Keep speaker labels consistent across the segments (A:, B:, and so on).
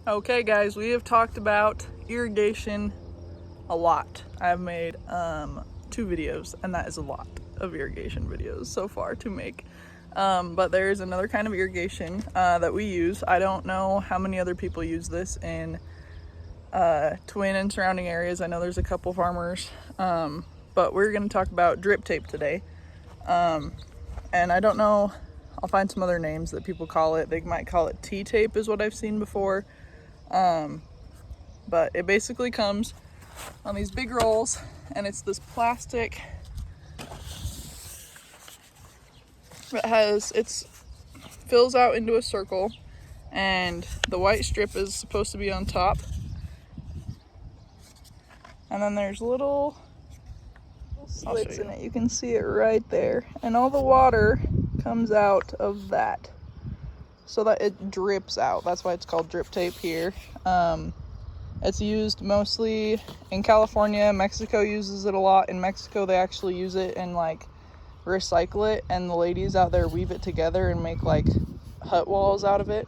A: Okay guys, we have talked about irrigation a lot. I've made 2 videos, and that is a lot of irrigation videos so far to make. But there is another kind of irrigation that we use. I don't know how many other people use this in Twin and surrounding areas. I know there's a couple farmers, but we're going to talk about drip tape today. And I don't know, I'll find some other names that people call it. They might call it T-tape is what I've seen before. But it basically comes on these big rolls, and it's this plastic that fills out into a circle, and the white strip is supposed to be on top. And then there's little slits in it. You can see it right there. And all the water comes out of that so that it drips out. That's why it's called drip tape here. It's used mostly in California. Mexico uses it a lot. In Mexico, they actually use it and like recycle it, and the ladies out there weave it together and make like hut walls out of it.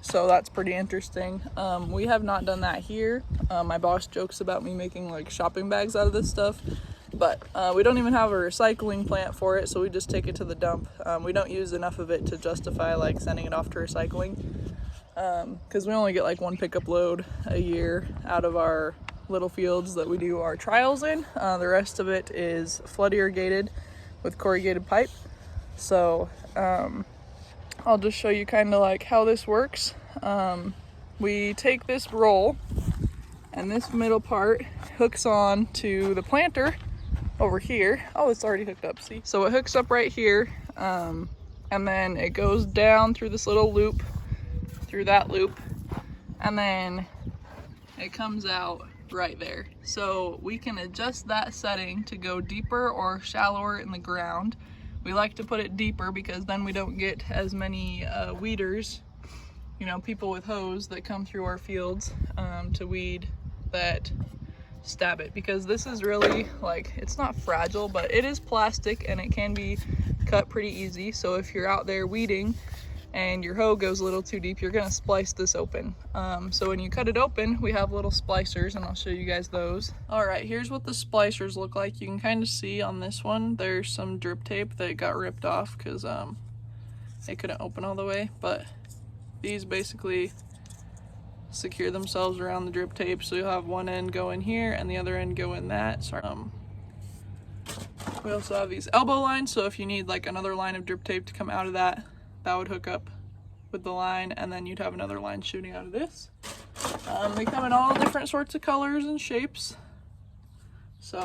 A: So that's pretty interesting. We have not done that here. My boss jokes about me making like shopping bags out of this stuff, but we don't even have a recycling plant for it, so we just take it to the dump. We don't use enough of it to justify like sending it off to recycling, because we only get like 1 pickup load a year out of our little fields that we do our trials in. The rest of it is flood irrigated with corrugated pipe. So I'll just show you kind of like how this works. We take this roll, and this middle part hooks on to the planter over here. Oh, it's already hooked up, see? So it hooks up right here, and then it goes down through this little loop, through that loop, and then it comes out right there. So we can adjust that setting to go deeper or shallower in the ground. We like to put it deeper because then we don't get as many weeders, you know, people with hose that come through our fields to weed that stab it, because this is really like, it's not fragile, but it is plastic and it can be cut pretty easy. So if you're out there weeding and your hoe goes a little too deep, you're gonna splice this open. So when you cut it open, we have little splicers, and I'll show you guys those. All right, here's what the splicers look like. You can kind of see on this one, there's some drip tape that got ripped off because they couldn't open all the way, but these basically secure themselves around the drip tape. So you'll have one end go in here and the other end go in that. So, we also have these elbow lines, so if you need like another line of drip tape to come out of that, that would hook up with the line, and then you'd have another line shooting out of this. They come in all different sorts of colors and shapes. So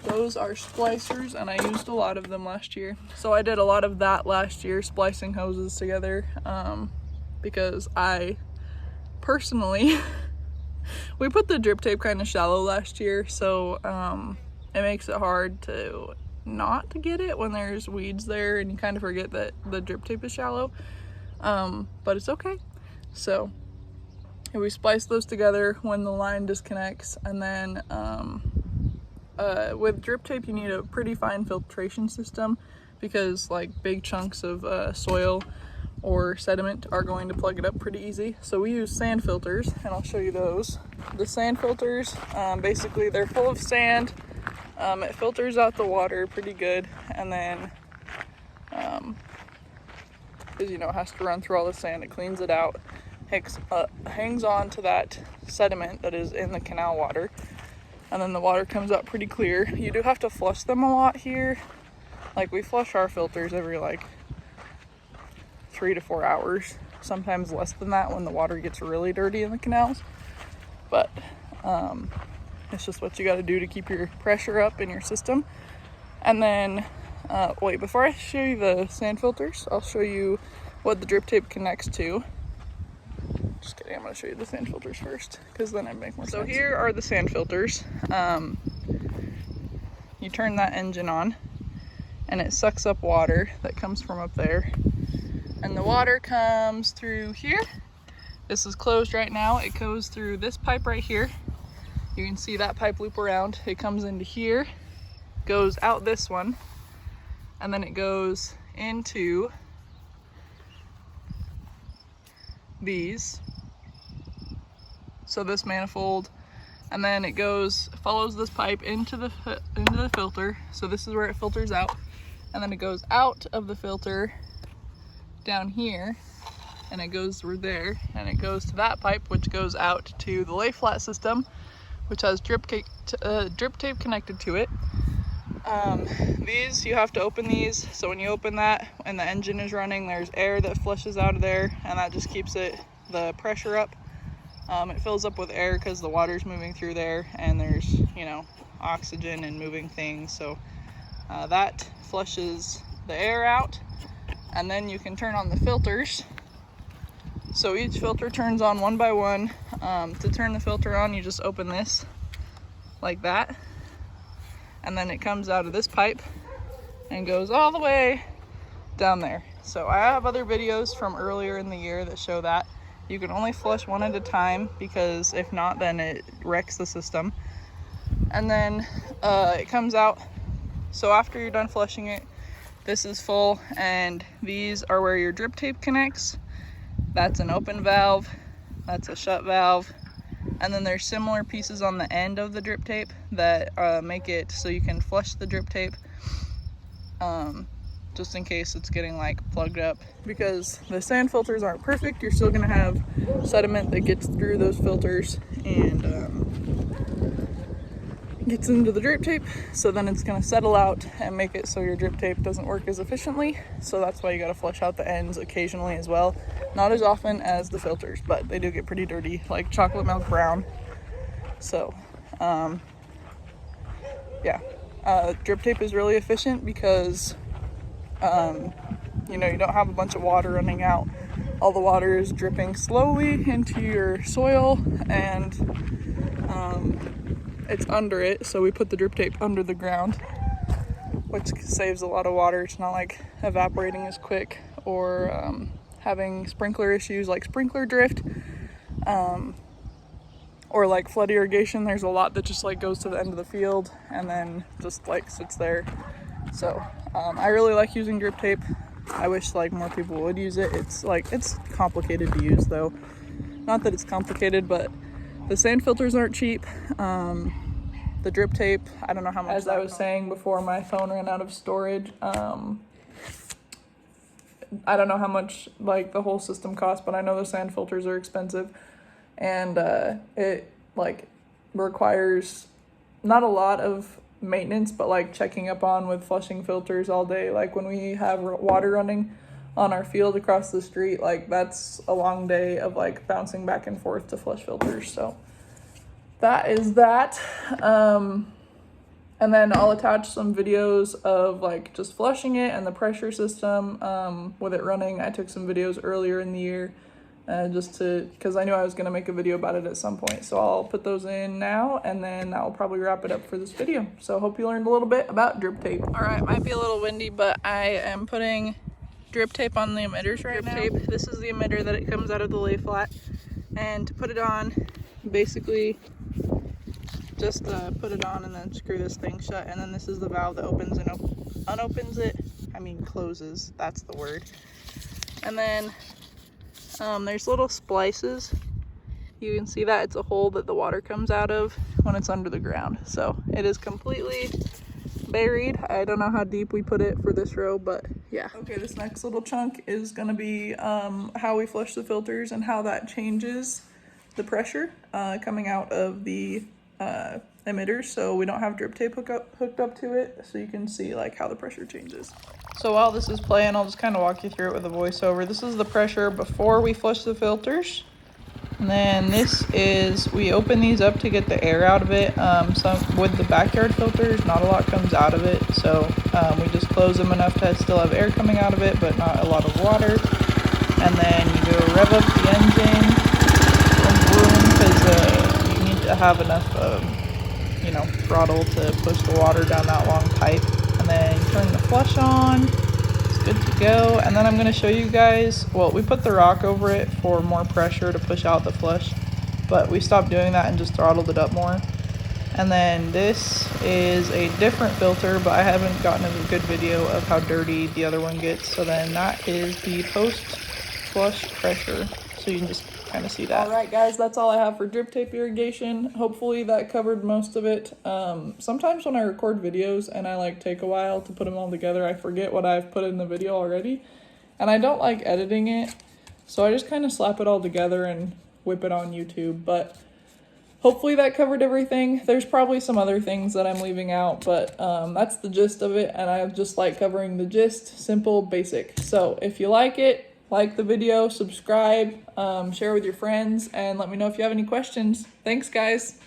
A: those are splicers, and I used a lot of them last year. So I did a lot of that last year, splicing hoses together, because I personally, we put the drip tape kind of shallow last year, so it makes it hard to not to get it when there's weeds there and you kind of forget that the drip tape is shallow, but it's okay. So we splice those together when the line disconnects, and then with drip tape you need a pretty fine filtration system, because like big chunks of soil or sediment are going to plug it up pretty easy. So we use sand filters, and I'll show you those. The sand filters, basically they're full of sand. It filters out the water pretty good, and then because you know it has to run through all the sand, it cleans it out, hangs on to that sediment that is in the canal water, and then the water comes out pretty clear. You do have to flush them a lot here. Like we flush our filters every like 3 to 4 hours, sometimes less than that when the water gets really dirty in the canals, but it's just what you got to do to keep your pressure up in your system. And then wait, before I show you the sand filters, I'll show you what the drip tape connects to. Just kidding, I'm going to show you the sand filters first, because then it makes more sense. So here are the sand filters. You turn that engine on, and it sucks up water that comes from up there. And the water comes through here. This is closed right now. It goes through this pipe right here. You can see that pipe loop around. It comes into here, goes out this one, and then it goes into these. so this manifold, and then it follows this pipe into the filter. So this is where it filters out, and then it goes out of the filter down here, and it goes through there, and it goes to that pipe, which goes out to the lay flat system, which has drip tape connected to it. These, you have to open these, so when you open that and the engine is running, there's air that flushes out of there, and that just keeps the pressure up. It fills up with air because the water's moving through there, and there's, you know, oxygen and moving things, so that flushes the air out. And then you can turn on the filters. So each filter turns on one by one. To turn the filter on, you just open this like that, and then it comes out of this pipe and goes all the way down there. So I have other videos from earlier in the year that show that. You can only flush one at a time, because if not, then it wrecks the system. And then it comes out. So after you're done flushing it, this is full, and these are where your drip tape connects. That's an open valve, that's a shut valve, and then there's similar pieces on the end of the drip tape that make it so you can flush the drip tape, just in case it's getting like plugged up. Because the sand filters aren't perfect, you're still gonna have sediment that gets through those filters and gets into the drip tape, so then it's going to settle out and make it so your drip tape doesn't work as efficiently. So that's why you got to flush out the ends occasionally as well. Not as often as the filters, but they do get pretty dirty, like chocolate milk brown. So yeah, drip tape is really efficient because you know, you don't have a bunch of water running out. All the water is dripping slowly into your soil, and it's under it, so we put the drip tape under the ground, which saves a lot of water. It's not like evaporating as quick or having sprinkler issues like sprinkler drift, or like flood irrigation. There's a lot that just like goes to the end of the field and then just like sits there. So I really like using drip tape. I wish like more people would use it. It's complicated to use though. Not that it's complicated, but the sand filters aren't cheap. The drip tape, I don't know how much. As I was saying before, my phone ran out of storage. I don't know how much like the whole system costs, but I know the sand filters are expensive, and it like requires not a lot of maintenance, but like checking up on with flushing filters all day. Like when we have water running on our field across the street, like that's a long day of like bouncing back and forth to flush filters. So that is that. And then I'll attach some videos of like just flushing it and the pressure system with it running. I took some videos earlier in the year because I knew I was going to make a video about it at some point. So I'll put those in now, and then that will probably wrap it up for this video. So I hope you learned a little bit about drip tape. All right, might be a little windy, but I am putting drip tape on the emitters right now. This is the emitter that it comes out of the lay flat, and to put it on, basically just put it on and then screw this thing shut, and then this is the valve that opens and unopens it. I mean closes, that's the word. And then there's little splices. You can see that it's a hole that the water comes out of when it's under the ground. So it is completely buried. I don't know how deep we put it for this row, but yeah. Okay, this next little chunk is gonna be how we flush the filters and how that changes the pressure coming out of the emitters. So we don't have drip tape hooked up to it, so you can see like how the pressure changes. So while this is playing, I'll just kind of walk you through it with a voiceover. This is the pressure before we flush the filters. And then this is, we open these up to get the air out of it. With the backyard filters, not a lot comes out of it. So we just close them enough to still have air coming out of it, but not a lot of water. And then you go rev up the engine, because you need to have enough, throttle to push the water down that long pipe. And then turn the flush on. It's good to go. And then I'm going to show you guys, well, we put the rock over it for more pressure to push out the flush, but we stopped doing that and just throttled it up more. And then this is a different filter, but I haven't gotten a good video of how dirty the other one gets. So then that is the post flush pressure. So you can just kind of see that. All right, guys, that's all I have for drip tape irrigation. Hopefully that covered most of it. Sometimes when I record videos and I like take a while to put them all together, I forget what I've put in the video already. And I don't like editing it, so I just kind of slap it all together and whip it on YouTube. But hopefully that covered everything. There's probably some other things that I'm leaving out, but that's the gist of it, and I just like covering the gist, simple, basic. So if you like it, like the video, subscribe, share with your friends, and let me know if you have any questions. Thanks, guys.